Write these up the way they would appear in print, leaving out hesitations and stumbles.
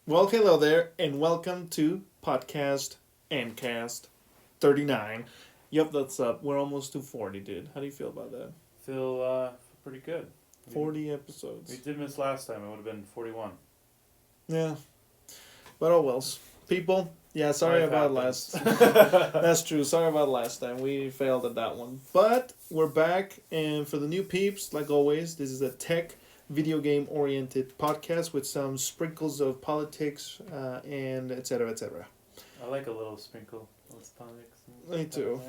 Well, hello there, and welcome to podcast ENDCAST 39. Yep, that's up. We're almost to 40, dude. How do you feel about that? Feel pretty good. 40 episodes. We did miss last time. It would have been 41. Yeah. But oh wells. People, yeah, sorry Life about happens. last. That's true. Sorry about last time. We failed at that one. But we're back, and for the new peeps, like always, this is a tech video game oriented podcast with some sprinkles of politics and etc. etc. I like a little sprinkle of politics. Me too.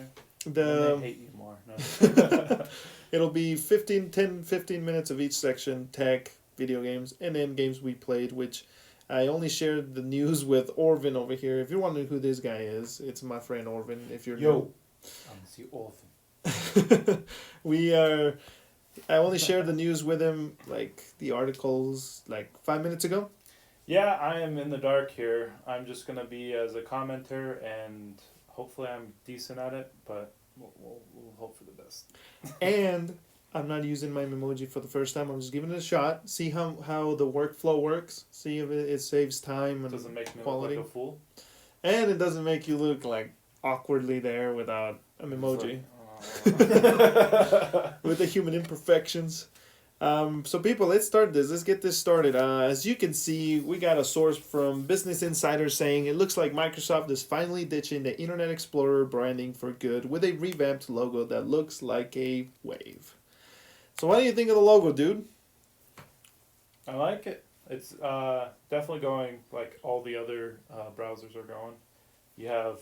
Then they hate you more. No. It'll be 15 minutes of each section, tech, video games, and then games we played, which I only shared the news with Orvin over here. If you're wondering who this guy is, it's my friend Orvin. If you're I'm the orphan. I only shared the news with him, like the articles, like 5 minutes ago. Yeah, I am in the dark here. I'm just going to be as a commenter, and hopefully I'm decent at it, but we'll hope for the best. And I'm not using my emoji for the first time. I'm just giving it a shot. See how the workflow works. See if it saves time and doesn't make me quality. look like a fool. And it doesn't make you look like awkwardly there without an emoji. With the human imperfections. So people, let's start this. Let's get this started. As you can see, we got a source from Business Insider saying it looks like Microsoft is finally ditching the Internet Explorer branding for good with a revamped logo that looks like a wave. So what do you think of the logo, dude? I like it. It's definitely going like all the other browsers are going. You have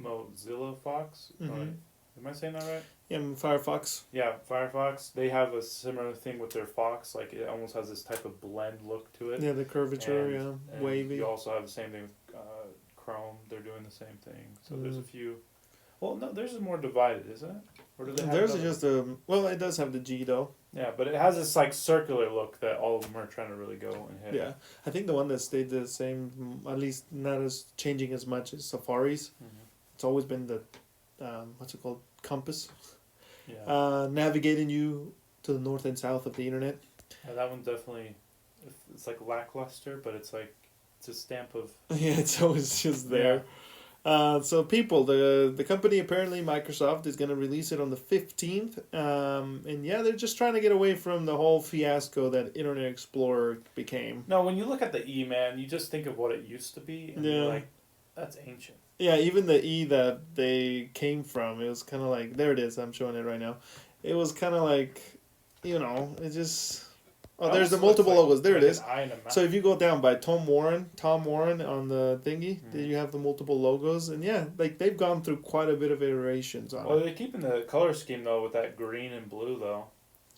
Mozilla Fox. Mm-hmm. Right? Am I saying that right? Yeah, Firefox. Yeah, Firefox. They have a similar thing with their Fox. Like it almost has this type of blend look to it. Yeah, the curvature, and wavy. You also have the same thing with Chrome. They're doing the same thing. So there's a few. Well, no, theirs is more divided, isn't it? Or do they have theirs is just it does have the G though. Yeah, but it has this like circular look that all of them are trying to really go and hit. Yeah, I think the one that stayed the same, at least not as changing as much, is Safari's. Mm-hmm. It's always been the, what's it called, compass. Yeah. Navigating you to the north and south of the internet. Yeah, that one definitely, it's like lackluster, but it's a stamp of... Yeah, it's always just there. Yeah. So people, the company, apparently Microsoft, is going to release it on the 15th. And yeah, they're just trying to get away from the whole fiasco that Internet Explorer became. No, when you look at the E, man, you just think of what it used to be, and you're like, that's ancient. Yeah, even the E that they came from, it was kind of like, there it is, I'm showing it right now. It was kind of like, it just... Oh, there's the multiple logos. There it is. So if you go down by Tom Warren on the thingy, then you have the multiple logos. And yeah, like they've gone through quite a bit of iterations on it. Well, they're keeping the color scheme, though, with that green and blue, though.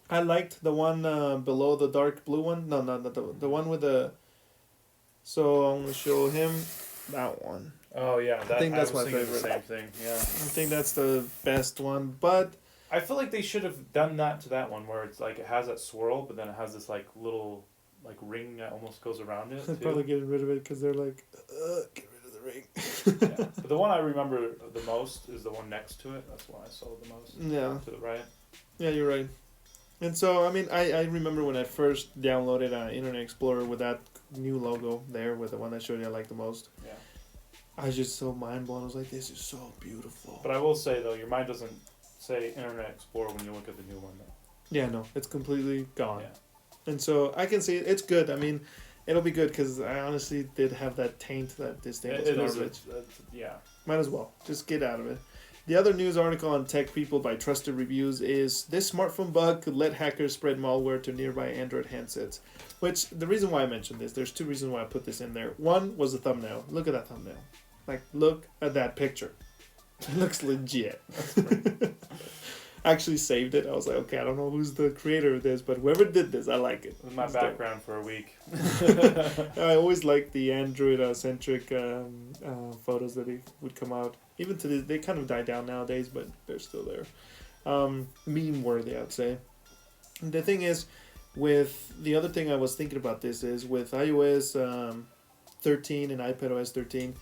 I liked the one below the dark blue one. No, the one with the... So I'm going to show him that one. Oh, yeah. I think that's my favorite. The same thing, yeah. I think that's the best one, but... I feel like they should have done that to that one where it's like it has that swirl, but then it has this like little like ring that almost goes around it. They're probably getting rid of it because they're like, get rid of the ring. Yeah. But the one I remember the most is the one next to it. That's one I saw the most. Yeah. To the right. Yeah, you're right. And so, I mean, I remember when I first downloaded Internet Explorer with that new logo there, with the one I showed you I liked the most. Yeah. I was just so mind blown. I was like, this is so beautiful. But I will say, though, your mind doesn't say Internet Explorer when you look at the new one, though. Yeah, no, it's completely gone. Yeah. And so I can see it's good. I mean, it'll be good because I honestly did have that taint that this thing was garbage. Yeah. Might as well. Just get out of it. The other news article on Tech People by TrustedReviews is this smartphone bug could let hackers spread malware to nearby Android handsets. Which, the reason why I mentioned this, there's two reasons why I put this in there. One was the thumbnail. Look at that thumbnail. Like, look at that picture. It looks legit. I actually saved it. I was like, okay, I don't know who's the creator of this, but whoever did this, I like it. It was my background for a week. I always like the Android-centric photos that would come out. Even to this, they kind of died down nowadays, but they're still there. Meme-worthy, I'd say. And the thing is, with the other thing I was thinking about this is with iOS 13 and iPadOS 13,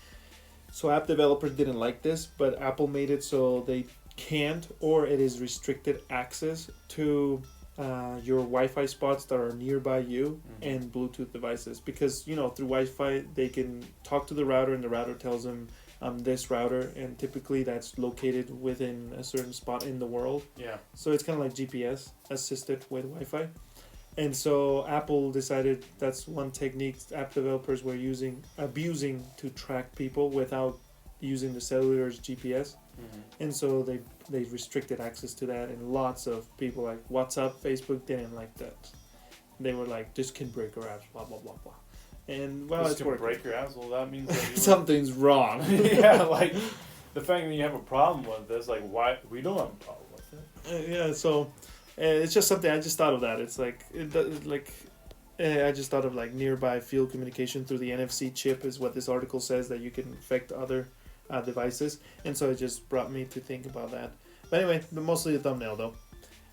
so app developers didn't like this, but Apple made it so they can't, or it is restricted access to your Wi-Fi spots that are nearby you and Bluetooth devices, because through Wi-Fi they can talk to the router and the router tells them this router, and typically that's located within a certain spot in the world. Yeah. So it's kind of like GPS assisted with Wi-Fi. And so Apple decided that's one technique app developers were abusing to track people without using the cellular's GPS. And so they restricted access to that, and lots of people like WhatsApp, Facebook didn't like that. They were like, this can break our apps, blah blah blah blah. And well, this it's can working. break your apps. Well, that means that Something's wrong. Yeah, like the fact that you have a problem with this, like why we don't have a problem with it. Yeah, so it's just something I just thought of that. It's like I just thought of like nearby field communication through the NFC chip is what this article says, that you can affect other devices, and so it just brought me to think about that. But anyway, mostly the thumbnail though.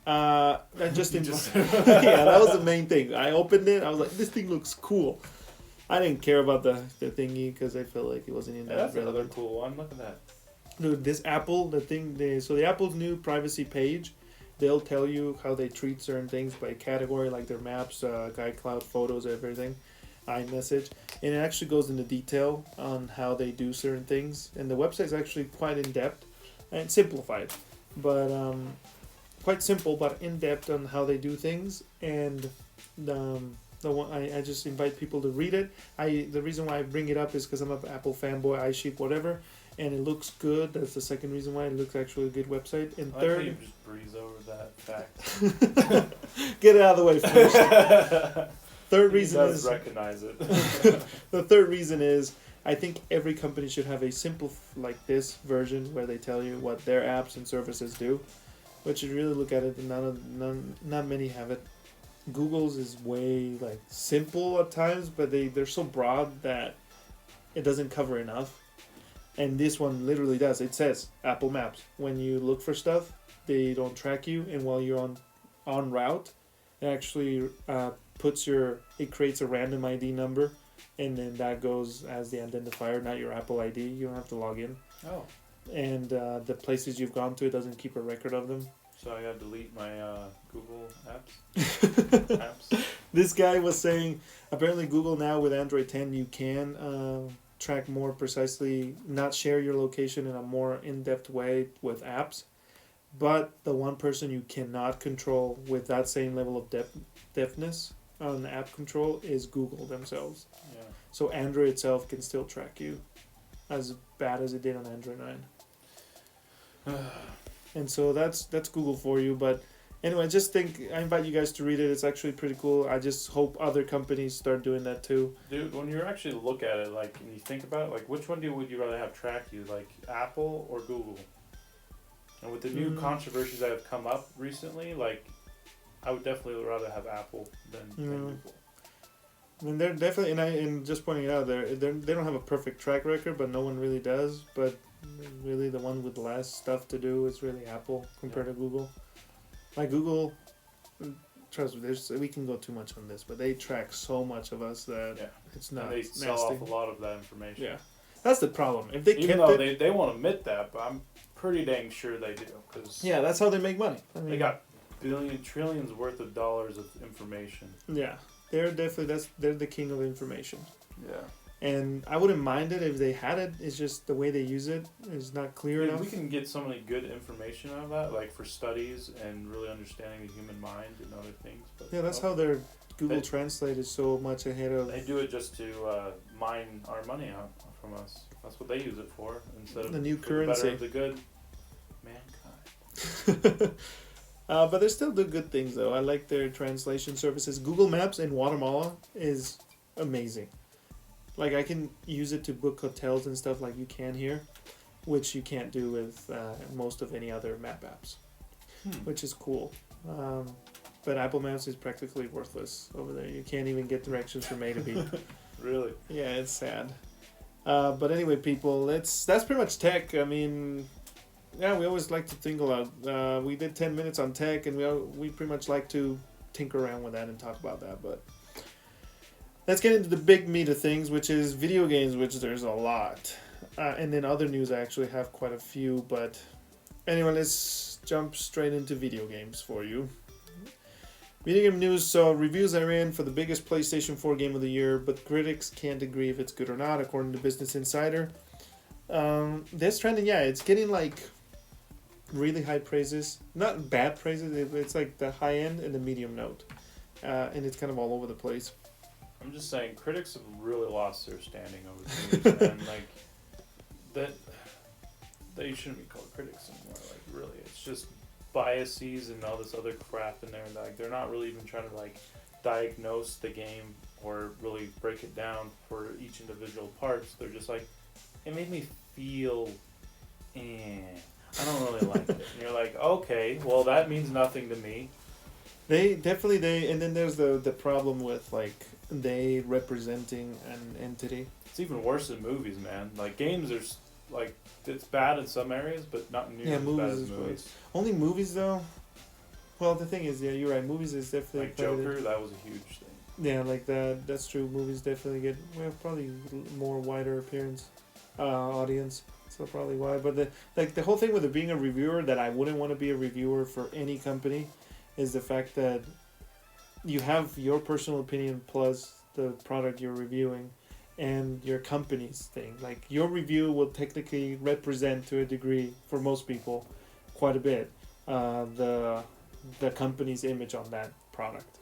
I just yeah, that was the main thing. I opened it, I was like, this thing looks cool. I didn't care about the thingy because I felt like it wasn't even that That's relevant. another cool one. Look at that. Dude, this Apple, so the Apple's new privacy page, they'll tell you how they treat certain things by category, like their maps, iCloud, photos, everything, iMessage, and it actually goes into detail on how they do certain things. And the website's actually quite in depth and simplified, but quite simple but in depth on how they do things. And the one I just invite people to read it. The reason why I bring it up is because I'm an Apple fanboy, iSheep, whatever. And it looks good. That's the second reason why it looks actually a good website. And I third, like how you just breeze over that fact. get it out of the way first. Third reason he does is recognize it. the third reason is I think every company should have a simple like this version where they tell you what their apps and services do. But you really look at it, and not many have it. Google's is way like simple at times, but they're so broad that it doesn't cover enough. And this one literally does. It says Apple Maps. When you look for stuff, they don't track you, and while you're on route, it actually it creates a random ID number, and then that goes as the identifier, not your Apple ID. You don't have to log in. Oh. And the places you've gone to, it doesn't keep a record of them. So I gotta delete my Google apps. This guy was saying apparently Google now with Android 10 you can track more precisely, not share your location in a more in-depth way with apps, but the one person you cannot control with that same level of depthness on app control is Google themselves. Yeah. So Android itself can still track you as bad as it did on Android 9. And so that's Google for you. But anyway, I invite you guys to read it. It's actually pretty cool. I just hope other companies start doing that too. Dude, when you actually look at it, like, and you think about it, like, which one would you rather have track you, like Apple or Google? And with the new controversies that have come up recently, like, I would definitely rather have Apple than Google. I mean, they're definitely, and just pointing it out, they don't have a perfect track record, but no one really does. But really, the one with less stuff to do is really Apple compared to Google. Like Google, trust me, we can go too much on this, but they track so much of us that it's not. And they sell off a lot of that information. Yeah, that's the problem. If they even though they won't admit that, but I'm pretty dang sure they do. Cause that's how they make money. I mean, they got trillions worth of dollars of information. Yeah, they're definitely they're the king of information. Yeah. And I wouldn't mind it if they had it. It's just the way they use it is not clear enough. We can get so many good information out of that, like for studies and really understanding the human mind and other things. But that's how their Google Translate is so much ahead of. They do it just to mine our money out from us. That's what they use it for, instead of the new for currency. The better of the good mankind. But they still do good things though. I like their translation services. Google Maps in Guatemala is amazing. Like I can use it to book hotels and stuff like you can here, which you can't do with most of any other map apps, which is cool. But Apple Maps is practically worthless over there. You can't even get directions from A to B. Really? Yeah, it's sad. But anyway, people, that's pretty much tech. I mean, we always like to think a lot. We did 10 minutes on tech, and we pretty much like to tinker around with that and talk about that, but. Let's get into the big meat of things, which is video games, which there's a lot. And then other news, I actually have quite a few. But anyway, let's jump straight into video games for you. Video game news. So reviews are in for the biggest PlayStation 4 game of the year, but critics can't agree if it's good or not, according to Business Insider. This trending, yeah, it's getting like really high praises. Not bad praises. It's like the high end and the medium note, and it's kind of all over the place. I'm just saying, critics have really lost their standing over the years, and like that, they shouldn't be called critics anymore. Like really, it's just biases and all this other crap in there. Like they're not really even trying to like diagnose the game or really break it down for each individual parts. They're just like, it made me feel, I don't really like it. And you're like, okay, well that means nothing to me. They and then there's the problem with like they representing an entity. It's even worse than movies, man. Like games are like, it's bad in some areas, but not nearly as bad as movies. Only movies though. Well, the thing is, yeah, you're right. Movies is definitely like Joker. That was a huge thing. Yeah, like that. That's true. Movies definitely get probably more wider appearance, audience. So probably why. But the whole thing with it being a reviewer, that I wouldn't want to be a reviewer for any company, is the fact that you have your personal opinion plus the product you're reviewing and your company's thing. Like your review will technically represent to a degree, for most people, quite a bit, the company's image on that product.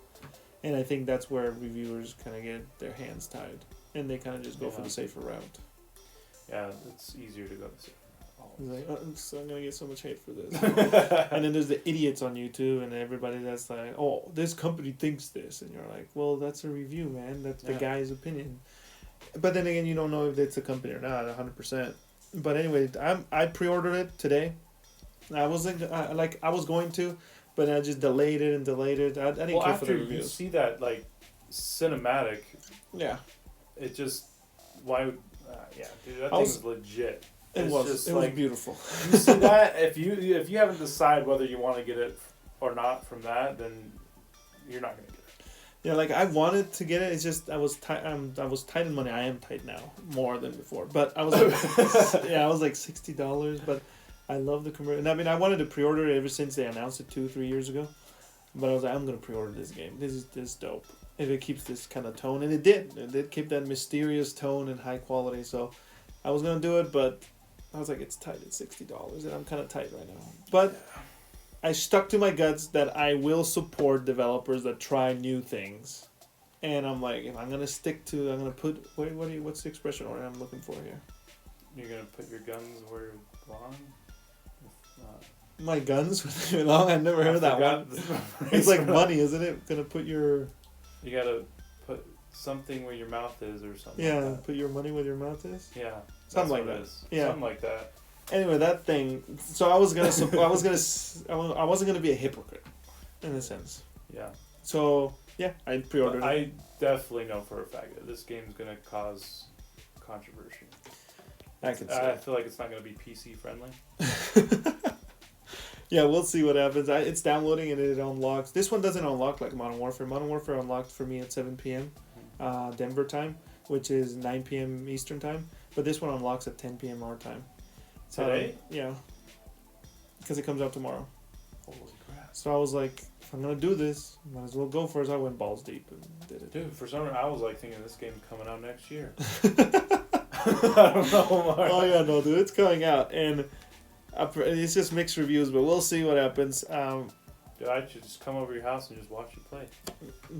And I think that's where reviewers kind of get their hands tied and they kind of just go for the safer route. Yeah, it's easier to go the safer route. Like, so I'm gonna get so much hate for this. And then there's the idiots on YouTube and everybody that's like, oh, this company thinks this, and you're like, well, that's a review, man. That's the guy's opinion. But then again, you don't know if it's a company or not, 100%. But anyway, I pre-ordered it today. I wasn't I was going to, but I just delayed it. I didn't care for the reviews. You see that like cinematic, yeah, it just dude, that thing's legit. It was beautiful. You see that? If you haven't decided whether you want to get it or not from that, then you're not gonna get it. Yeah, like I wanted to get it. It's just I was tight. I was tight in money. I am tight now, more than before. But I was like, I was like $60. But I love the commercial. And I mean, I wanted to pre-order it ever since they announced it 2-3 years ago. But I was like, I'm gonna pre-order this game. This is dope. If it keeps this kind of tone, and it did. It did keep that mysterious tone and high quality. So I was gonna do it, but I was like, it's tight at $60, and I'm kind of tight right now. But I stuck to my guts that I will support developers that try new things. And I'm like, if I'm going to stick to, I'm going to put, what's the expression I'm looking for here? You're going to put your guns where you belong? My guns where they belong? I've never heard of that one. It's like money, isn't it? Going to put your... You got to put something where your mouth is or something. Yeah, like put your money where your mouth is? Yeah. Something like that. Yeah. Something like that. Anyway, that thing. So I wasn't gonna be a hypocrite, in a sense. Yeah. So yeah, I pre-ordered. But I definitely know for a fact that this game's gonna cause controversy. I feel like it's not gonna be PC friendly. Yeah, we'll see what happens. It's downloading and it unlocks. This one doesn't unlock like Modern Warfare. Modern Warfare unlocked for me at 7 p.m. Denver time, which is 9 p.m. Eastern time. But this one unlocks at 10 p.m. our time. Today? Yeah. Because it comes out tomorrow. Holy crap. So I was like, if I'm going to do this, might as well go for it. So I went balls deep and did it. Dude, for some reason, I was like thinking this game's coming out next year. I don't know, Mark. Oh, yeah, no, dude. It's coming out. And it's just mixed reviews, but we'll see what happens. Dude, I should just come over to your house and just watch you play.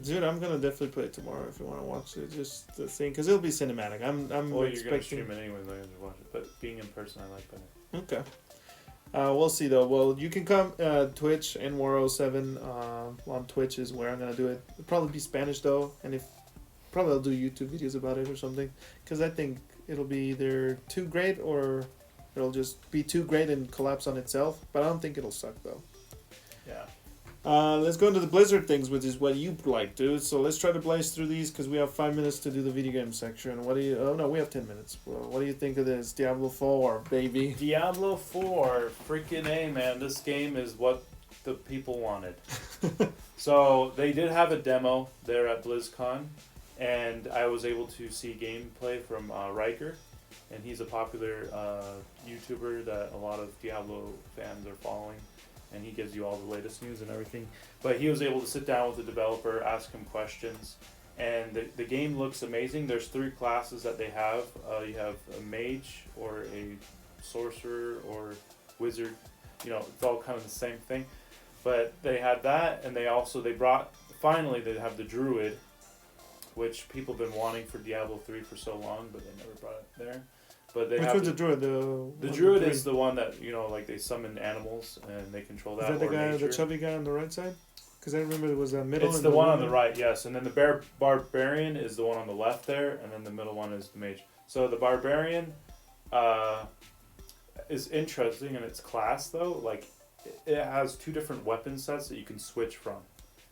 Dude, I'm gonna definitely play it tomorrow if you want to watch it. Just the thing, because it'll be cinematic. Well, you're gonna stream it anyway, so I just watch it. But being in person, I like better. Okay. We'll see though. Well, you can come Twitch and War07 on Twitch is where I'm gonna do it. It'll probably be Spanish though, and probably I'll do YouTube videos about it or something. Because I think it'll be either too great or it'll just be too great and collapse on itself. But I don't think it'll suck though. Yeah. Let's go into the Blizzard things, which is what you like, dude. So let's try to blaze through these because we have 5 minutes to do the video game section. Oh no, we have 10 minutes. Well, what do you think of this Diablo 4, baby? Diablo 4, freaking A, man. This game is what the people wanted. So they did have a demo there at BlizzCon, and I was able to see gameplay from Riker, and he's a popular YouTuber that a lot of Diablo fans are following. and he gives you all the latest news and everything. But he was able to sit down with the developer, ask him questions, and the game looks amazing. There's 3 classes that they have. You have a mage or a sorcerer or wizard. You know, it's all kind of the same thing. But they had that, and they finally they have the druid, which people have been wanting for Diablo 3 for so long, but they never brought it there. But they Which have one's the druid? the druid is the one that, you know, like they summon animals and they control that. Is that the guy, nature. the chubby guy on the right side? Because I remember it was the middle. It's and the one on the right, yes. And then the barbarian is the one on the left there, and then the middle one is the mage. So the barbarian is interesting in its class, though. Like, it has 2 different weapon sets that you can switch from.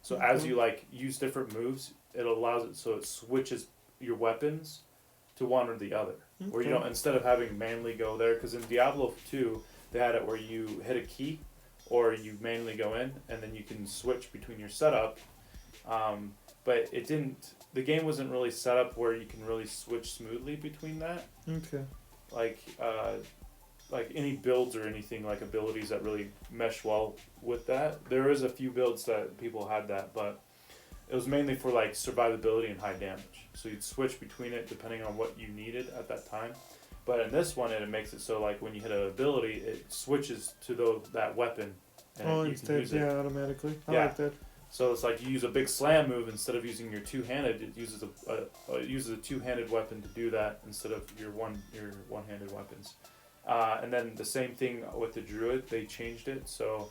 So as you like use different moves, it allows it so it switches your weapons to one or the other. Where you don't, instead of having manually go there, because in Diablo 2 they had it where you hit a key or you manually go in and then you can switch between your setup, but it didn't, the game wasn't really set up where you can really switch smoothly between that. Like any builds or anything, like abilities that really mesh well with that. There is a few builds that people had that, but it was mainly for like survivability and high damage. So you'd switch between it depending on what you needed at that time. But in this one, it makes it so like when you hit an ability, it switches to that weapon. And you can use it. Automatically. I like that. So it's like you use a big slam move instead of using your two-handed. It uses a two-handed weapon to do that instead of your one-handed weapons. And then the same thing with the druid. They changed it so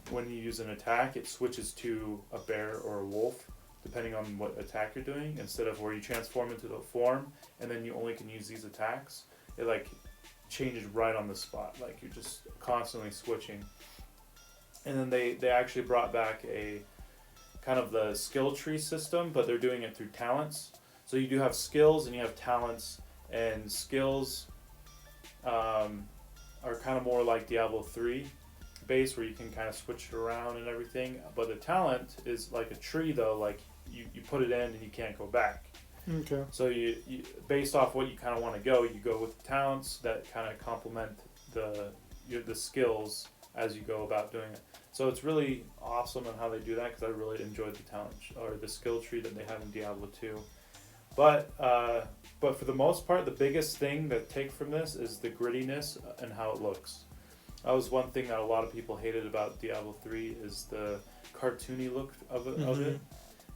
when you use an attack, it switches to a bear or a wolf, depending on what attack you're doing, instead of where you transform into the form and then you only can use these attacks. It like changes right on the spot, like you're just constantly switching. And then they actually brought back a kind of the skill tree system, but they're doing it through talents. So you do have skills and you have talents, and skills are kind of more like Diablo 3 base, where you can kind of switch it around and everything. But the talent is like a tree, though, like you put it in and you can't go back. Okay. So you based off what you kind of want to go, you go with the talents that kind of complement the skills as you go about doing it. So it's really awesome on how they do that, because I really enjoyed the talent or the skill tree that they have in Diablo 2. But for the most part, the biggest thing that take from this is the grittiness and how it looks. That was one thing that a lot of people hated about Diablo 3 is the cartoony look of it.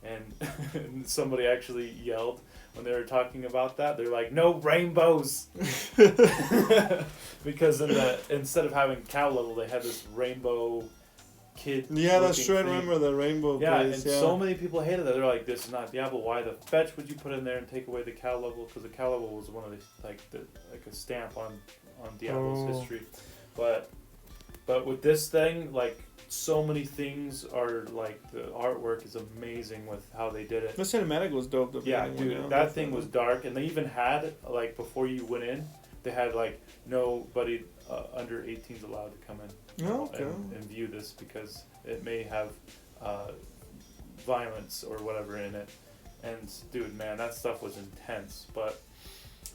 And somebody actually yelled when they were talking about that. They're like, "No rainbows," because instead of having cow level, they had this rainbow kid. Yeah, that's true. I remember the rainbow. So many people hated that. They're like, "This is not Diablo. Why the fetch would you put in there and take away the cow level?" Because the cow level was one of the like a stamp on Diablo's history. But with this thing, like, so many things are like, the artwork is amazing with how they did it. The cinematic was dope. That thing was dark, and they even had like before you went in, they had like nobody under 18 is allowed to come in and view this, because it may have violence or whatever in it. And dude, man, that stuff was intense. But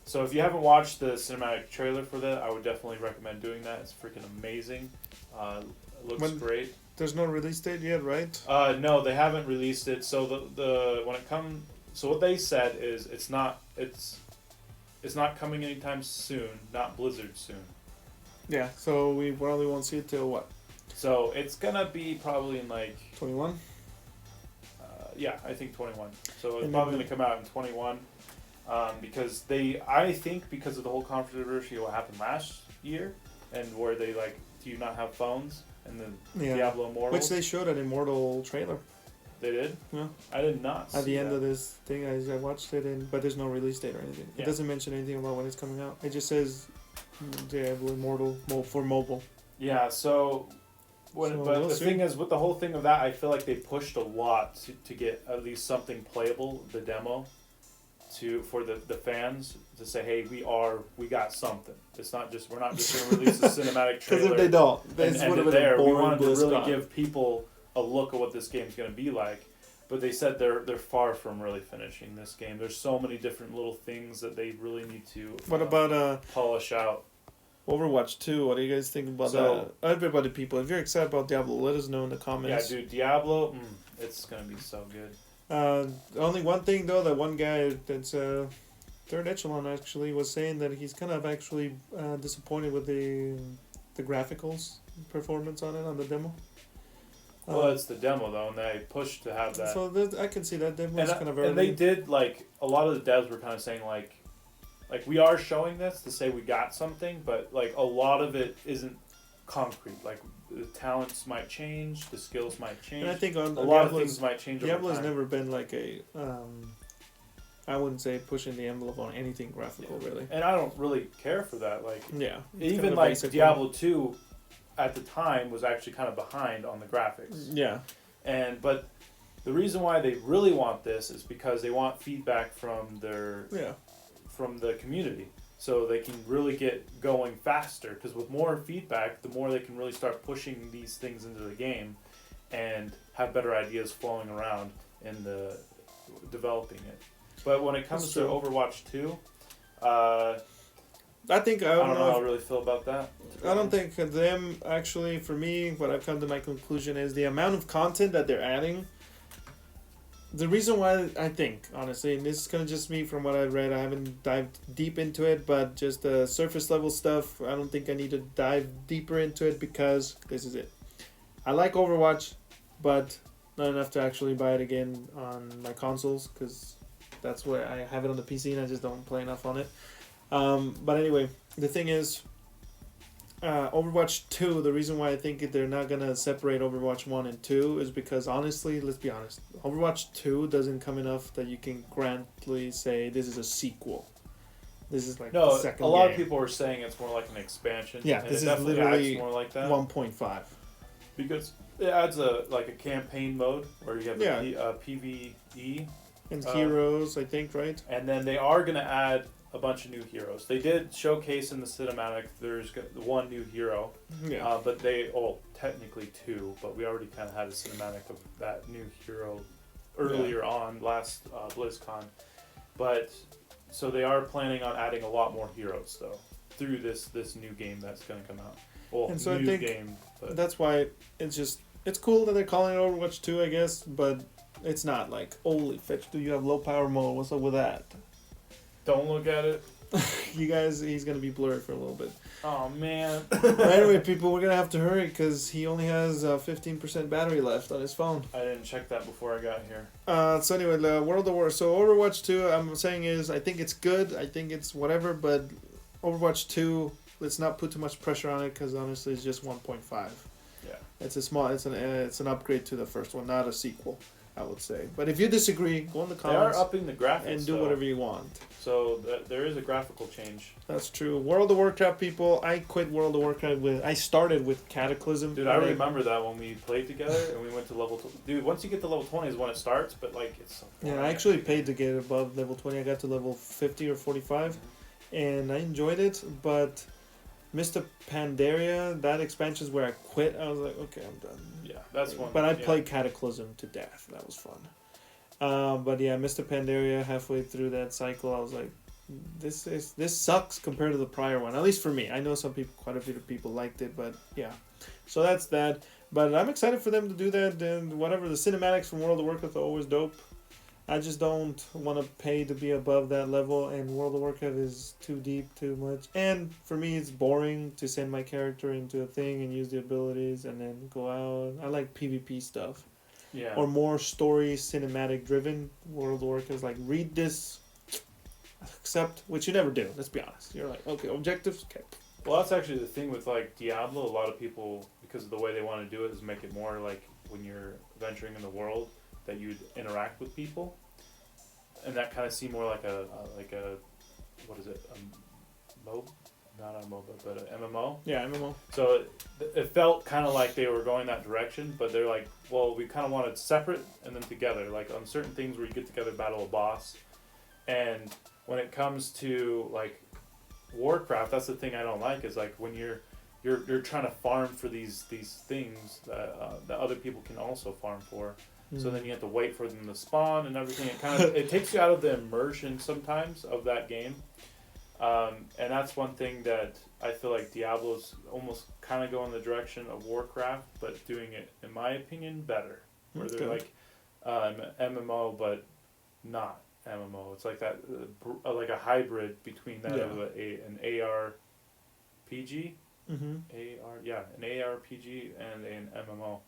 so if you haven't watched the cinematic trailer for that, I would definitely recommend doing that. It's freaking amazing. It looks great. There's no release date yet, right? No, they haven't released it. So so what they said is it's not coming anytime soon. Not Blizzard soon. Yeah. So we probably won't see it till what? So it's gonna be probably in like 21. Yeah, I think 21. So it's probably gonna come out in 21. Because I think because of the whole controversy what happened last year, and where they like, do you not have phones, and the Diablo Immortal, which they showed an Immortal trailer. They did? Yeah. I did not see at the end that. of this thing, I watched it, but there's no release date or anything. It doesn't mention anything about when it's coming out. It just says Diablo Immortal for mobile. Yeah, the thing is, with the whole thing of that, I feel like they pushed a lot to get at least something playable, the demo, for the fans to say, hey, we got something. It's not just, we're not just going to release a cinematic trailer. Because if they don't, we wanted to really give people a look at what this game's going to be like. But they said they're far from really finishing this game. There's so many different little things that they really need to what about polish out. Overwatch 2, what do you guys think about So- that? Everybody, people, if you're excited about Diablo, let us know in the Yeah, comments. dude, Diablo, it's gonna be so good. Only one thing though, that one guy that's third echelon actually was saying that he's kind of actually disappointed with the graphics performance on it on the demo. Well, it's the demo though, and they pushed to have that. So I can see that demo is And, kind of early. and they did like a lot of the devs were kind of saying like we are showing this to say we got something, but like a lot of it isn't concrete. Like the talents might change, the skills might change. And I think on a lot of things might change. Diablo over has time. never been like a I wouldn't say pushing the envelope on anything graphical really. And I don't really care for that. Like Yeah. even like Diablo 2 at the time was actually kind of behind on the graphics. Yeah. But the reason why they really want this is because they want feedback from the community, so they can really get going faster. Because with more feedback, the more they can really start pushing these things into the game, and have better ideas flowing around in the developing it. But when it comes to Overwatch 2, I think I don't don't know how I know. really feel about that. I don't think them actually. For me, what I've come to my conclusion is the amount of content that they're adding. The reason why I think, honestly, and this is kind of just me from what I've read, I haven't dived deep into it, but just the surface level stuff, I don't think I need to dive deeper into it because this is it. I like Overwatch, but not enough to actually buy it again on my consoles because that's where I have it on the PC and I just don't play enough on it. But anyway, the thing is, Overwatch 2, the reason why I think they're not going to separate Overwatch 1 and 2 is because, honestly, let's be honest, Overwatch 2 doesn't come enough that you can grantly say this is a sequel. This is like the second a lot game. of people are saying it's more like an expansion. Yeah, and this it is definitely literally acts more like that 1.5. because it adds a campaign mode where you have a PvE, And heroes, I think, right? and then they are going to add a bunch of new heroes. They did showcase in the cinematic. There's one new hero, Yeah. but technically two, but we already kind of had a cinematic of that new hero earlier on last BlizzCon. But so they are planning on adding a lot more heroes though through this new game that's going to come out. Well, And so I new think game, but That's why it's cool that they're calling it Overwatch 2, I guess, but it's not like, holy fetch, do you have low power mode? What's up with that? don't look at it. You guys, he's going to be blurry for a little bit. Oh man. But anyway, people, we're going to have to hurry because he only has 15% battery left on his phone. I didn't check that before I got here. So anyway, the World of War. So Overwatch 2, I'm saying is, I think it's good. I think it's whatever, but Overwatch 2, let's not put too much pressure on it because honestly, it's just 1.5. Yeah. It's an upgrade to the first one, not a sequel, I would say. But if you disagree, go in the They comments are upping the graphics and do though. whatever you want. So there is a graphical change. That's true. World of Warcraft, people. I quit World of Warcraft I started with Cataclysm. Dude, I remember that when we played together and we went to level. Dude, once you get to level 20 is when it starts, but like it's. So Yeah, I actually paid to get above level 20. I got to level 50 or 45, and I enjoyed it. But Mr. Pandaria, that expansion is where I quit. I was like, okay, I'm done. Yeah, that's one. But I played Cataclysm to death. That was fun. But yeah, Mr. Pandaria, halfway through that cycle, I was like, this sucks compared to the prior one. At least for me. I know quite a few people liked it, but yeah. So that's that. But I'm excited for them to do that. And whatever, the cinematics from World of Warcraft are always dope. I just don't want to pay to be above that level, and World of Warcraft is too deep, too much. And for me, it's boring to send my character into a thing and use the abilities and then go out. I like PvP stuff. Yeah. Or more story, cinematic driven. World of Warcraft is like, read this, accept, which you never do, let's be honest. You're like, okay, objectives, okay. Well, that's actually the thing with like Diablo. A lot of people, because of the way they want to do it, is make it more like when you're venturing in the world that you'd interact with people, and that kind of seemed more like a what is it, not a MOBA, but an MMO. Yeah, MMO. So it felt kind of like they were going that direction, but they're like, well, we kind of wanted separate and then together, like on certain things where you get together, battle a boss. And when it comes to like Warcraft, that's the thing I don't like, is like when you're trying to farm for these things that other people can also farm for. So then you have to wait for them to spawn and everything. It takes you out of the immersion sometimes of that game. And that's one thing that I feel like Diablo's almost kind of going the direction of Warcraft, but doing it, in my opinion, better. Where they're like MMO, but not MMO. It's like that, like a hybrid between that of an ARPG. An ARPG and an MMO.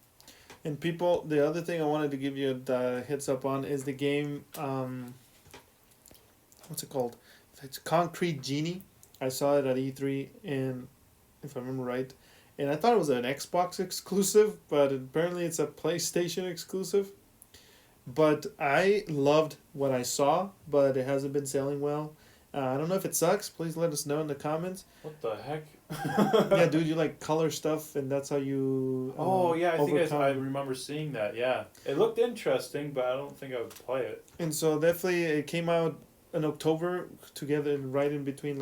And people, the other thing I wanted to give you the heads up on is the game. What's it called? It's Concrete Genie. I saw it at E3, and if I remember right, and I thought it was an Xbox exclusive, but apparently it's a PlayStation exclusive. But I loved what I saw, but it hasn't been selling well. I don't know if it sucks. Please let us know in the comments. What the heck? Yeah, dude, you like color stuff, and that's how you. I think I remember seeing that. Yeah, it looked interesting, but I don't think I would play it. And so definitely, it came out in October together, right in between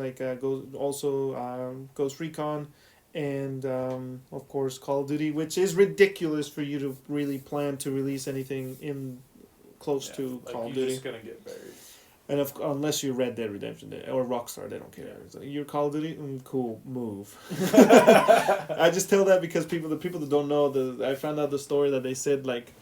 Ghost Recon, and of course Call of Duty, which is ridiculous for you to really plan to release anything in close to Call of Duty. You're just gonna get buried. And unless you're Red Dead Redemption or Rockstar, they don't care. Like, you're Call of Duty, cool, move. I just tell that because the people that don't know, I found out the story that they said like,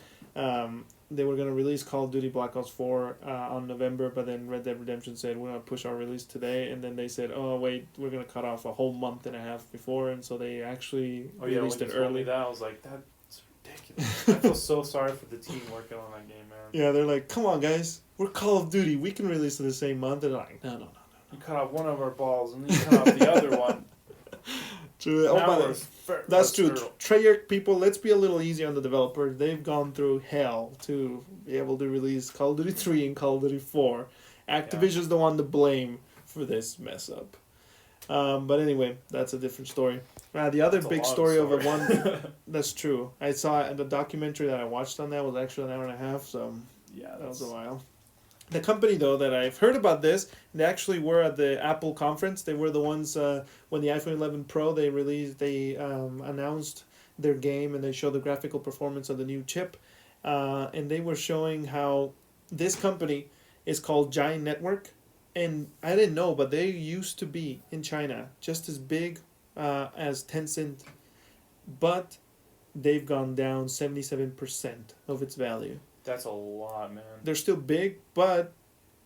they were gonna release Call of Duty Black Ops 4 on November, but then Red Dead Redemption said we're gonna push our release today, and then they said, oh wait, we're gonna cut off a whole month and a half before, and so they actually released it early. Told me that, I was like, that's ridiculous. I feel so sorry for the team working on that game, man. Yeah, they're like, come on guys, we're Call of Duty, we can release it the same month. And they're like, no. You cut off one of our balls, and then you cut off the other one. True. That's true. Treyarch people, let's be a little easier on the developers. They've gone through hell to be able to release Call of Duty 3 and Call of Duty 4. Activision's the one to blame for this mess up. But anyway, that's a different story. The other big story of one that's true. I saw the documentary that I watched on that was actually an hour and a half, so that was a while. The company, though, that I've heard about this, they actually were at the Apple conference. They were the ones when the iPhone 11 Pro they announced their game, and they showed the graphical performance of the new chip, and they were showing how this company is called Giant Network, and I didn't know, but they used to be in China just as big as Tencent, but they've gone down 77% of its value. That's a lot, man. They're still big, but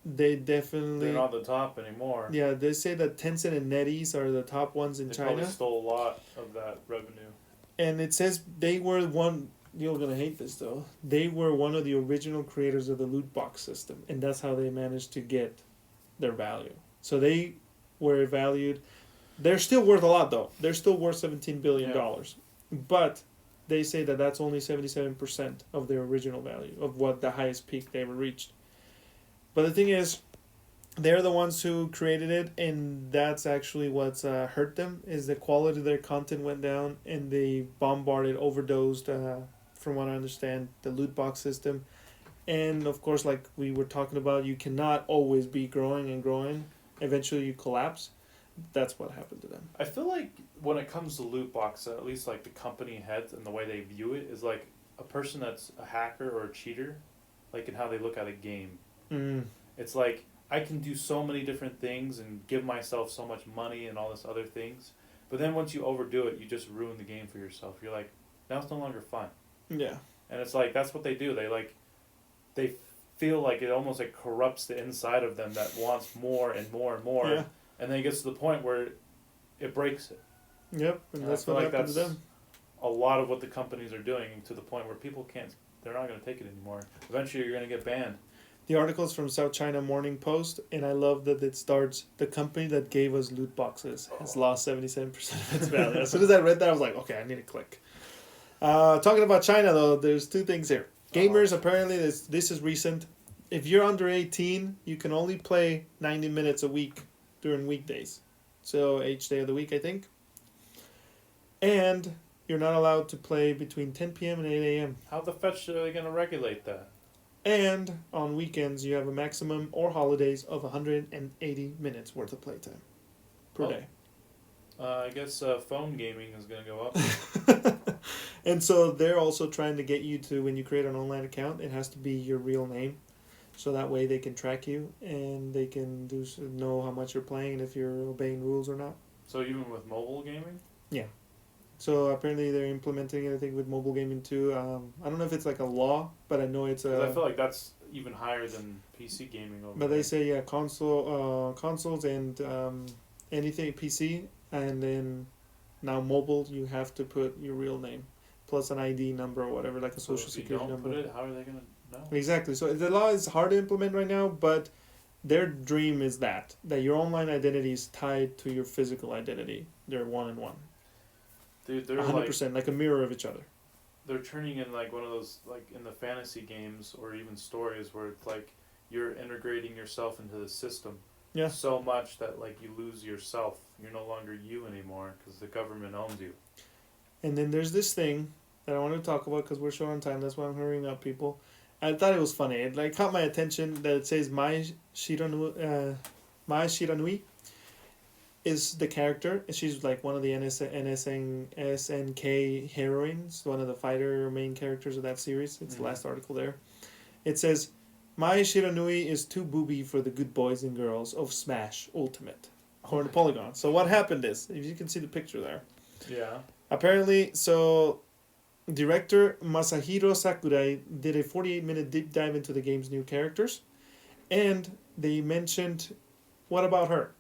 they're not the top anymore. Yeah, they say that Tencent and NetEase are the top ones in China. They probably stole a lot of that revenue. And it says they were one. You're gonna hate this though. They were one of the original creators of the Lootbox system, and that's how they managed to get their value. So they were valued. They're still worth a lot though. They're still worth $17 billion, but they say that that's only 77% of their original value, of what the highest peak they ever reached. But the thing is, they're the ones who created it, and that's actually what's hurt them, is the quality of their content went down, and they overdosed, from what I understand, the loot box system. And of course, like we were talking about, you cannot always be growing and growing. Eventually you collapse. That's what happened to them. I feel like when it comes to loot box, at least like the company heads and the way they view it is like a person that's a hacker or a cheater, like in how they look at a game. It's like, I can do so many different things and give myself so much money and all this other things, but then once you overdo it, you just ruin the game for yourself. You're like, now it's no longer fun. Yeah. And it's like, that's what they do. They feel like it almost like corrupts the inside of them that wants more and more and more. Yeah. And then it gets to the point where it breaks it. Yep, and that's what happened to them. A lot of what the companies are doing, to the point where people they're not going to take it anymore. Eventually you're going to get banned. The article is from South China Morning Post, and I love that it starts, the company that gave us loot boxes has lost 77% of its value. As soon as I read that, I was like, okay, I need to click. Talking about China, though, there's two things here. Gamers, apparently, this is recent. If you're under 18, you can only play 90 minutes a week during weekdays. So each day of the week, I think. And you're not allowed to play between 10 p.m. and 8 a.m. How the fetch are they going to regulate that? And on weekends, you have a maximum or holidays of 180 minutes worth of playtime per day. I guess phone gaming is going to go up. And so they're also trying to get you to, when you create an online account, it has to be your real name. so that way they can track you and they can know how much you're playing and if you're obeying rules or not. So even with mobile gaming? Yeah. So apparently they're implementing it, I think, with mobile gaming too. I don't know if it's like a law, but I know it's I feel like that's even higher than PC gaming over But there. they say consoles and anything PC, and then now mobile, you have to put your real name plus an ID number or whatever, like a So social if you security don't number. put it, how are they gonna know? Exactly. So the law is hard to implement right now, but their dream is that your online identity is tied to your physical identity. They're one in one. Dude, they're 100%, like a mirror of each other. they're turning in like one of those, like in the fantasy games or even stories where it's like you're integrating yourself into the system. Yeah. So much that like you lose yourself. You're no longer you anymore because the government owns you. And then there's this thing that I want to talk about because we're short on time. That's why I'm hurrying up, people. I thought it was funny. It like caught my attention that it says my Shiranui is the character. She's like one of the SNK heroines, one of the fighter main characters of that series. It's the last article there. It says, "My Shiranui is too booby for the good boys and girls of Smash Ultimate." According to Polygon. So what happened is, if you can see the picture there. Yeah. Apparently, so director Masahiro Sakurai did a 48-minute deep dive into the game's new characters, and they mentioned, what about her?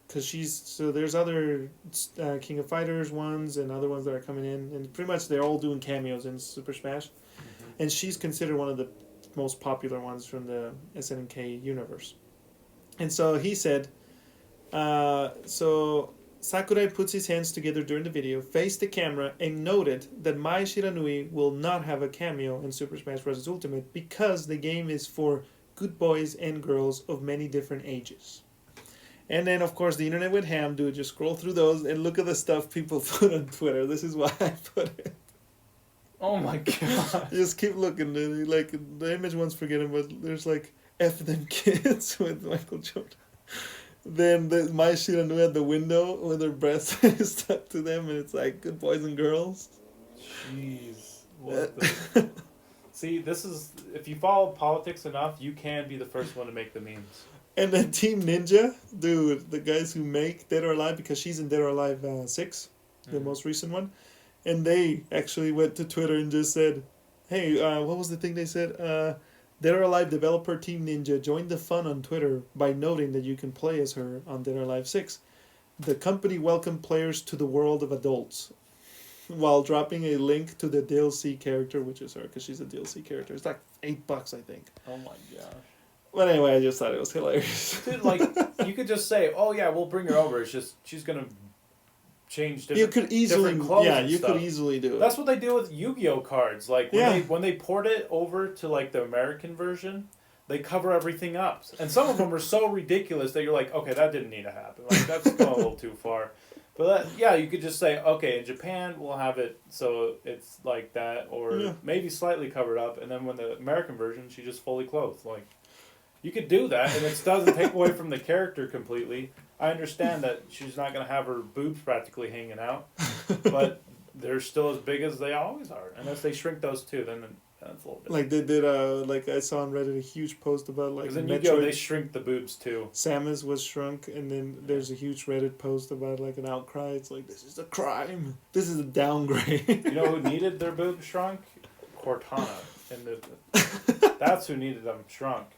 Because there's other King of Fighters ones and other ones that are coming in, and pretty much they're all doing cameos in Super Smash, and she's considered one of the most popular ones from the SNK universe. And so he said, so Sakurai puts his hands together during the video, faced the camera, and noted that Mai Shiranui will not have a cameo in Super Smash Bros. Ultimate because the game is for good boys and girls of many different ages. And then, of course, the internet went ham, dude. Just scroll through those and look at the stuff people put on Twitter. This is why I put it. Oh my god. Just keep looking, dude. Like, the image one's forgetting, but there's like, F them kids with Michael Jordan. Then my Shiranui at the window with her breast stuck to them, and it's like, good boys and girls. Jeez. What the... See, this is... If you follow politics enough, you can be the first one to make the memes. And then Team Ninja, dude, the guys who make Dead or Alive, because she's in Dead or Alive 6, the most recent one. And they actually went to Twitter and just said, hey, what was the thing they said? Dead or Alive developer Team Ninja joined the fun on Twitter by noting that you can play as her on Dead or Alive 6. The company welcomed players to the world of adults while dropping a link to the DLC character, which is her, because she's a DLC character. It's like $8, I think. Oh my gosh. But anyway, I just thought it was hilarious. Dude, like, you could just say, oh yeah, we'll bring her over. It's just, she's going to change different, could easily, clothes yeah, and you stuff. could easily do it. That's what they do with Yu-Gi-Oh cards. Like, when they port it over to, like, the American version, they cover everything up. And some of them are so ridiculous that you're like, okay, that didn't need to happen. Like, that's going a little too far. But, you could just say, okay, in Japan, we'll have it so it's like that, or maybe slightly covered up, and then when the American version, she just fully clothed. Like, you could do that, and it doesn't take away from the character completely. I understand that she's not going to have her boobs practically hanging out, but they're still as big as they always are. Unless they shrink those too, then that's a little bit. Like they did, like I saw on Reddit a huge post about like because in Metroid. Yu-Gi-Oh they shrink the boobs too. Samus was shrunk, and then there's a huge Reddit post about like an outcry. It's like, this is a crime. This is a downgrade. You know who needed their boobs shrunk? Cortana. That's who needed them shrunk.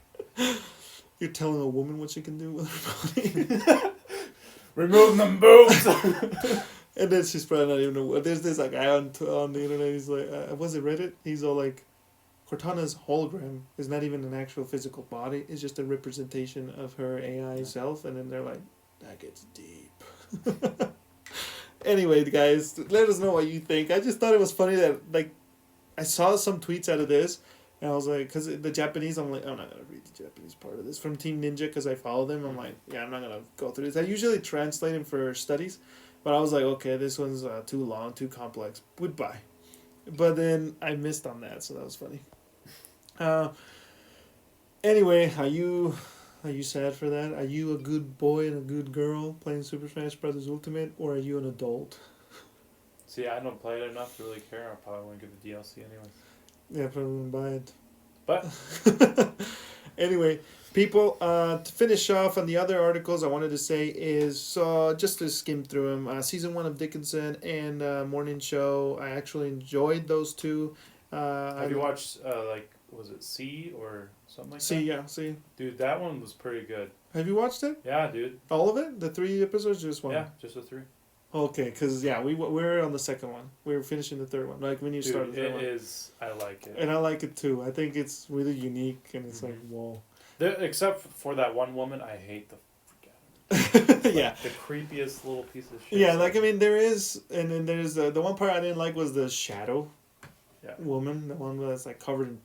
You're telling a woman what she can do with her body. Remove them boobs. And then she's probably not even aware. There's this like guy on the internet. He's like, was it Reddit? He's all like, Cortana's hologram is not even an actual physical body. It's just a representation of her AI self. And then they're like, that gets deep. Anyway, guys, let us know what you think. I just thought it was funny that like I saw some tweets out of this. And I was like, because the Japanese, I'm like, I'm not going to read the Japanese part of this from Team Ninja because I follow them. I'm like, yeah, I'm not going to go through this. I usually translate them for studies. But I was like, okay, this one's too long, too complex. Goodbye. But then I missed on that, so that was funny. Anyway, are you sad for that? Are you a good boy and a good girl playing Super Smash Bros. Ultimate, or are you an adult? See, I don't play it enough to really care. I probably won't get the DLC anyways. Yeah, I probably wouldn't buy it. But Anyway, people, to finish off on the other articles, I wanted to say is just to skim through them. Season 1 of Dickinson and Morning Show. I actually enjoyed those two. Have you watched was it C or something like that? See. Dude, that one was pretty good. Have you watched it? Yeah, dude. All of it? The 3 episodes, or just one? Yeah, just the 3. Okay, because we're on the second one. We're finishing the third one. Like when you start the third one. It is. I like it. And I like it too. I think it's really unique, and it's like, whoa. Except for that one woman, I hate the freak out. Yeah. The creepiest little piece of shit. Yeah, like I mean, there is, and then there's the one part I didn't like was the shadow. Yeah. Woman, the one that's like covered in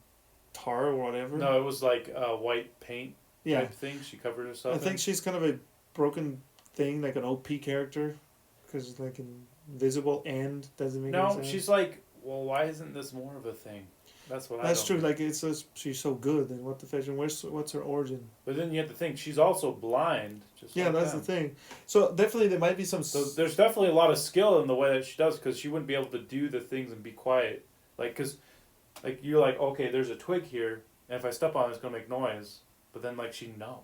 tar or whatever. No, it was like a white paint type thing. She covered herself. I think she's kind of a broken thing, like an OP character, because like invisible and doesn't make any sense. She's like, well, why isn't this more of a thing? That's what. That's true. Like she's so good, and what the fashion? What's her origin? But then you have to think she's also blind. That's the thing. So definitely there might be some. So there's definitely a lot of skill in the way that she does, because she wouldn't be able to do the things and be quiet, because you're like, okay, there's a twig here, and if I step on it, it's gonna make noise. But then she knows.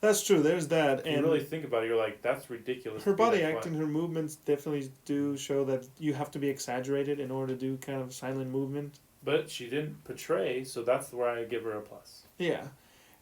That's true. There's that. If you really think about it, you're like, that's ridiculous. Her body acting, her movements definitely do show that you have to be exaggerated in order to do kind of silent movement. But she didn't portray, so that's where I give her a plus. Yeah.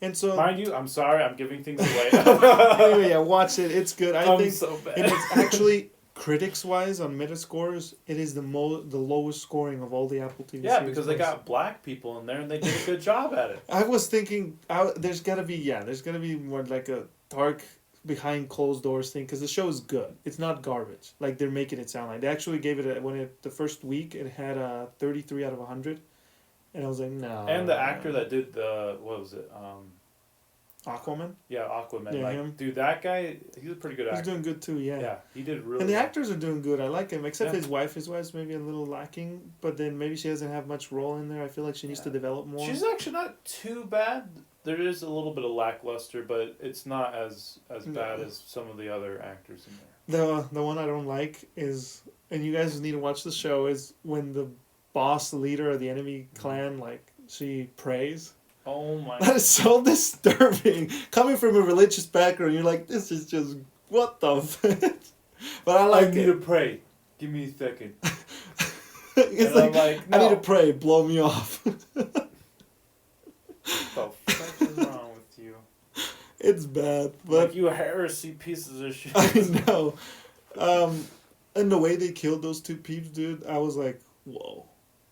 And so, mind you, I'm sorry, I'm giving things away. Anyway, watch it. It's good. I think so bad. And it's actually, critics-wise, on Metascores, it is the lowest scoring of all the Apple TV series. Yeah, because they got black people in there, and they did a good job at it. I was thinking, there's gotta be more like a dark, behind closed doors thing, because the show is good. It's not garbage. Like they're making it sound like. They actually gave it the first week, it had a 33 out of 100. And I was like, no. And the actor that did what was it? Aquaman? Yeah, Aquaman. Yeah, him. Dude, that guy, he's a pretty good actor. He's doing good too, yeah. Yeah, he did really And the well. actors are doing good. I like him, except his wife. His wife's maybe a little lacking, but then maybe she doesn't have much role in there. I feel like she needs to develop more. She's actually not too bad. There is a little bit of lackluster, but it's not as bad as some of the other actors in there. The one I don't like is, and you guys need to watch the show, is when the boss leader of the enemy clan, she prays. Oh my! That is so disturbing. Coming from a religious background, you're like, this is just what the. But I like. I need to pray. Give me a second. It's and like, no. I need to pray. Blow me off. What the fuck is wrong with you? It's bad, but you heresy pieces of shit. I know. And the way they killed those two peeps, dude, I was like, whoa.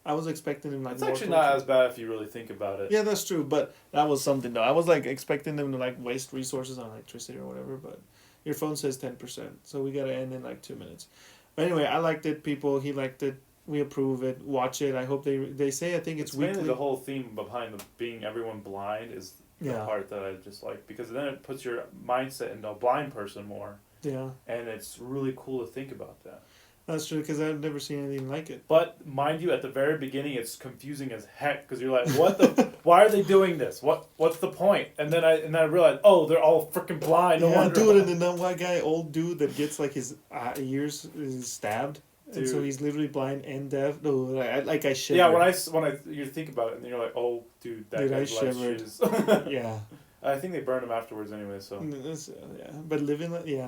I was expecting them It's actually not as bad if you really think about it. Yeah, that's true, but that was something though. I was expecting them to waste resources on electricity or whatever, but your phone says 10%, so we gotta end in 2 minutes. But anyway, I liked it. People, he liked it. We approve it. Watch it. I hope they say. I think it's weekly. Mainly the whole theme behind being everyone blind is the part that I just like, because then it puts your mindset into a blind person more. Yeah. And it's really cool to think about that. That's true, because I've never seen anything like it. But mind you, at the very beginning, it's confusing as heck, because you're like, "What the? Why are they doing this? What's the point?" And then I realized, oh, they're all freaking blind. No wonder. Dude, and then that one guy, old dude, that gets his ears is stabbed, dude. And so he's literally blind and deaf. No, I shivered. Yeah, when you think about it, and you're like, "Oh, dude, that guy's life shoes." Yeah. I think they burned him afterwards anyway, so. Yeah, but living no. Okay,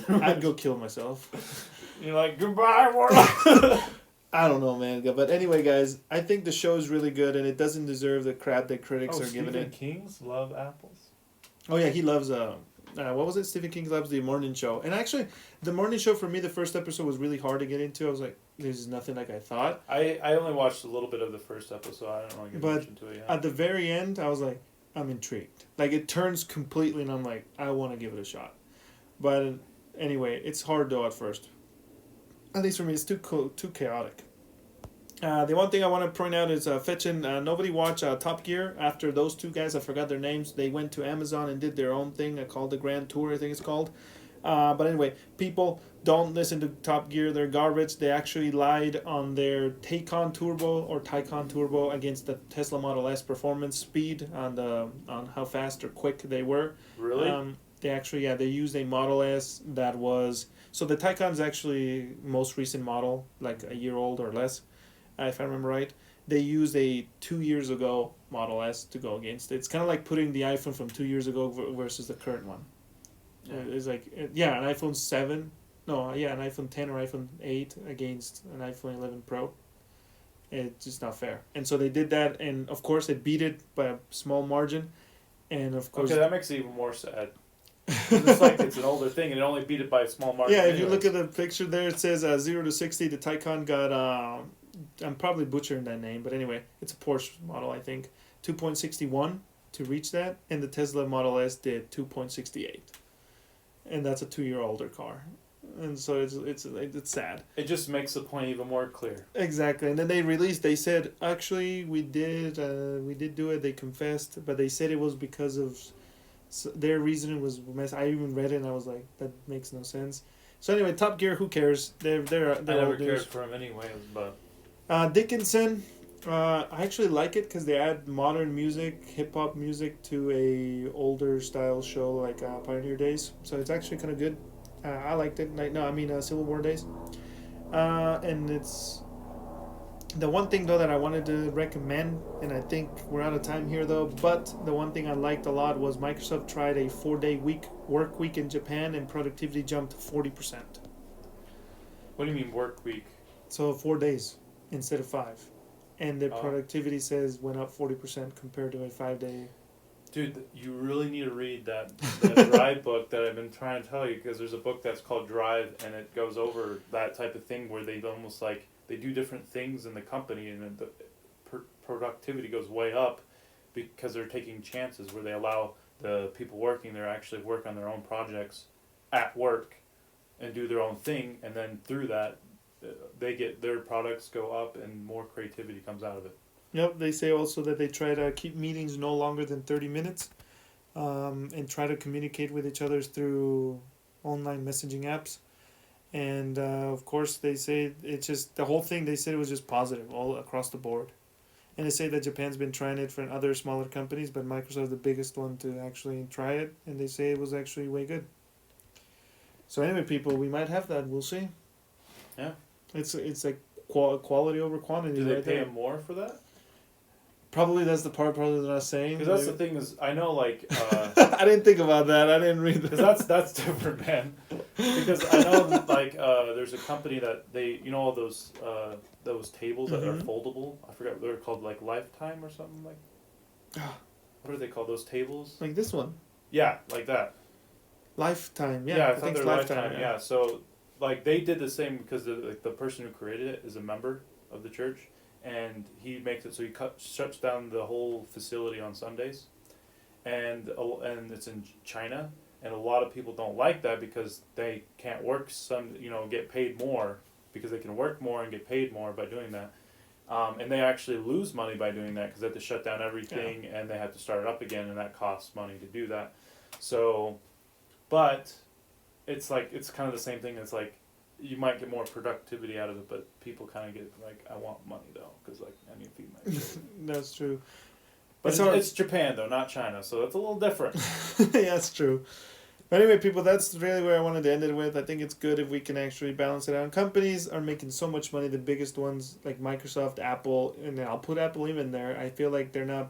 I'd go kill myself. You're like, goodbye, world. I don't know, man. But anyway, guys, I think the show is really good, and it doesn't deserve the crap that critics are giving it. Stephen King's love apples? Oh, yeah, he loves, what was it? Stephen King loves the morning show. And actually, the morning show, for me, the first episode was really hard to get into. I was like, this is nothing like I thought. I only watched a little bit of the first episode. I don't want to get much into it yet. At the very end, I was like, I'm intrigued. It turns completely, and I'm like, I want to give it a shot. But anyway, it's hard, though, at first. At least for me, it's too chaotic. The one thing I want to point out is fetching. Nobody watched Top Gear after those two guys. I forgot their names. They went to Amazon and did their own thing called the Grand Tour, I think it's called. But anyway, people, don't listen to Top Gear. They're garbage. They actually lied on their Taycan Turbo against the Tesla Model S performance speed on how fast or quick they were. Really? They actually, they used a Model S that was... So the Taycan's actually most recent model, like a year old or less, if I remember right. they use a 2 years ago Model S to go against it. It's kind of like putting the iPhone from 2 years ago versus the current one. Yeah. It's like, yeah, an iPhone 7, no, yeah, an iPhone 10 or iPhone 8 against an iPhone 11 Pro. It's just not fair. And so they did that, and of course it beat it by a small margin. And of course... Okay, that makes it even more sad. It's like it's an older thing, and it only beat it by a small margin. Yeah, if you look at the picture there, it says 0 to 60. The Taycan got, I'm probably butchering that name, but anyway, it's a Porsche model, I think. 2.61 to reach that, and the Tesla Model S did 2.68. And that's a 2-year older car. And so it's sad. It just makes the point even more clear. Exactly. And then they said, actually, we did do it. They confessed, but they said it was because of their reasoning was mess. I even read it and I was like, that makes no sense. So anyway, Top Gear, who cares? They're I never old cared news. for him anyways, but Dickinson, I actually like it because they add modern music, hip hop music to a older style show like Pioneer Days. So it's actually kind of good. I liked it. Civil War Days. And it's the one thing though that I wanted to recommend, and I think we're out of time here though. But the one thing I liked a lot was Microsoft tried a 4-day work week in Japan, and productivity jumped 40%. what do you mean work week? So 4 days instead of 5, and their productivity says went up 40% compared to a 5-day. Dude, you really need to read that Drive book that I've been trying to tell you, because there's a book that's called Drive, and it goes over that type of thing where they almost like they do different things in the company, and then the productivity goes way up because they're taking chances where they allow the people working there actually work on their own projects at work and do their own thing, and then through that they get their products go up and more creativity comes out of it. Yep, they say also that they try to keep meetings no longer than 30 minutes and try to communicate with each other through online messaging apps. And of course, they say it's just the whole thing, they said it was just positive all across the board. And they say that Japan's been trying it for other smaller companies, but Microsoft's the biggest one to actually try it. And they say it was actually way good. So anyway, people, we might have that. We'll see. Yeah. It's like quality over quantity. Do they right pay there. them more for that? Probably that's the part probably they're not saying. Because that's the thing is, I know like... I didn't think about that. I didn't read that. Because that's different, man. Because I know that, like there's a company that they, you know, all those tables that are foldable. I forgot what they're called, like Lifetime or something like. What are they called? Those tables? Like this one. Yeah, like that. Lifetime. Yeah, Yeah, I think thought it's they're Lifetime. Yeah. So like they did the same because the person who created it is a member of the church. And he makes it so he shuts down the whole facility on Sundays, and it's in China, and a lot of people don't like that because they can't work get paid more because they can work more and get paid more by doing that, and they actually lose money by doing that because they have to shut down everything and they have to start it up again, and that costs money to do that. So, but it's like it's kind of the same thing. It's like. You might get more productivity out of it, but people kind of get like, I want money though, because like I need to feed my kids. That's true. But it's Japan though, not China, so it's a little different. Yeah, that's true. But anyway, people, that's really where I wanted to end it with. I think it's good if we can actually balance it out. And companies are making so much money. The biggest ones like Microsoft, Apple, and I'll put Apple even there. I feel like they're not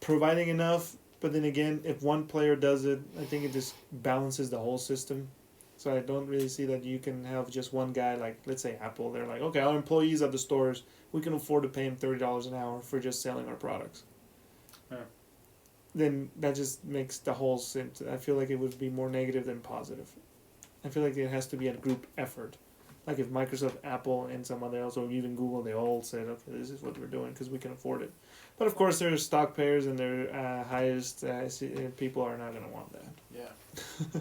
providing enough. But then again, if one player does it, I think it just balances the whole system. So I don't really see that you can have just one guy, like, let's say Apple. They're like, okay, our employees at the stores, we can afford to pay them $30 an hour for just selling our products. Yeah. Then that just makes the whole sense. I feel like it would be more negative than positive. I feel like it has to be a group effort. Like if Microsoft, Apple, and some other else, or even Google, they all said, okay, this is what we're doing because we can afford it. But of course, there's stock payers and their highest people are not going to want that. Yeah.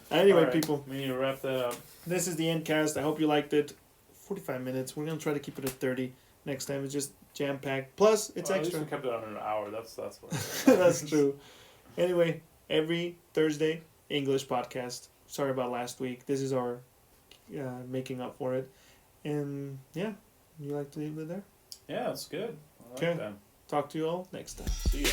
Anyway, right, people. We need to wrap that up. This is the ENDCAST. I hope you liked it. 45 minutes. We're going to try to keep it at 30 next time. It's just jam-packed. Plus, it's extra. At least we kept it under an hour. That's what. That's true. Anyway, every Thursday, English podcast. Sorry about last week. This is our making up for it. And, yeah, you like to leave it there? Yeah, it's good. I like Okay. that. Talk to you all next time. See ya.